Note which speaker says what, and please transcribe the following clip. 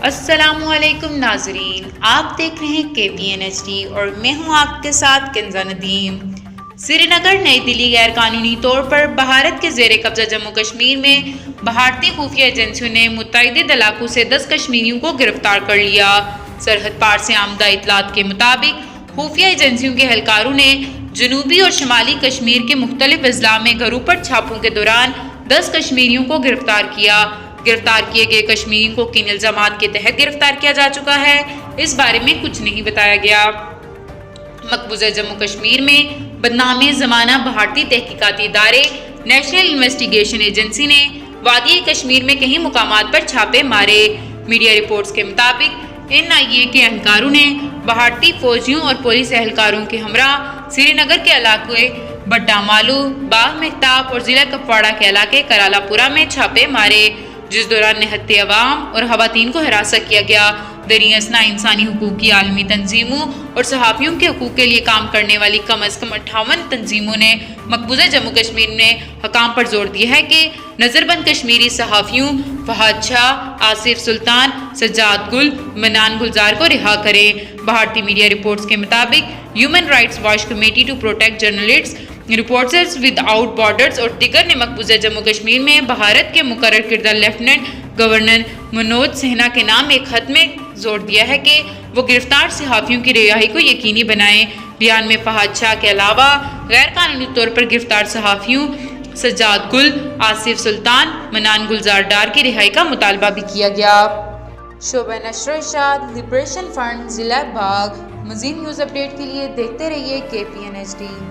Speaker 1: السلام علیکم ناظرین، آپ دیکھ رہے ہیں KPN HD اور میں ہوں آپ کے ساتھ کنزہ ندیم۔ سری نگر نئی دہلی غیر قانونی طور پر بھارت کے زیر قبضہ جموں کشمیر میں بھارتی خفیہ ایجنسیوں نے متعدد علاقوں سے 10 کشمیریوں کو گرفتار کر لیا۔ سرحد پار سے آمدہ اطلاعات کے مطابق خفیہ ایجنسیوں کے اہلکاروں نے جنوبی اور شمالی کشمیر کے مختلف اضلاع میں گھروں پر چھاپوں کے دوران 10 کشمیریوں کو گرفتار کیا۔ گرفتار کیے گئے کشمیریوں کو کن الزامات کے تحت گرفتار کیا جا چکا ہے، اس بارے میں کچھ نہیں بتایا گیا۔ مقبوضہ جموں کشمیر میں بدنام زمانہ بھارتی تحقیقاتی ادارے نیشنل انویسٹیگیشن ایجنسی نے وادی کشمیر میں کئی مقامات پر چھاپے مارے۔ میڈیا رپورٹس کے مطابق NIA کے اہلکاروں نے بھارتی فوجیوں اور پولیس اہلکاروں کے ہمراہ سری نگر کے علاقے بٹا مالو، باغ مہتاب اور ضلع کپواڑہ کے علاقے کرالا پورہ میں چھاپے مارے، جس دوران نہتے عوام اور خواتین کو ہراساں کیا گیا۔ دریں اثنا انسانی حقوق کی عالمی تنظیموں اور صحافیوں کے حقوق کے لیے کام کرنے والی کم از کم 58 تنظیموں نے مقبوضہ جموں کشمیر میں حکام پر زور دیا ہے کہ نظر بند کشمیری صحافیوں فہد شاہ، آصف سلطان، سجاد گل، منان گلزار کو رہا کریں۔ بھارتی میڈیا رپورٹس کے مطابق human rights watch committee to protect journalists, reporters without borders اور دیگر نے مقبوضہ جموں کشمیر میں بھارت کے مقرر کردہ لیفٹیننٹ گورنر منوج سنہا کے نام ایک خط میں زور دیا ہے کہ وہ گرفتار صحافیوں کی رہائی کو یقینی بنائیں۔ بیان میں فہد شاہ کے علاوہ غیر قانونی طور پر گرفتار صحافیوں سجاد گل، آصف سلطان، منان گلزار ڈار کی رہائی کا مطالبہ بھی کیا گیا۔ شعبہ نشر و اشاعت، لبریشن فرنٹ، ضلع باغ۔ مزید نیوز اپڈیٹ کے لیے دیکھتے رہیے KPN HD۔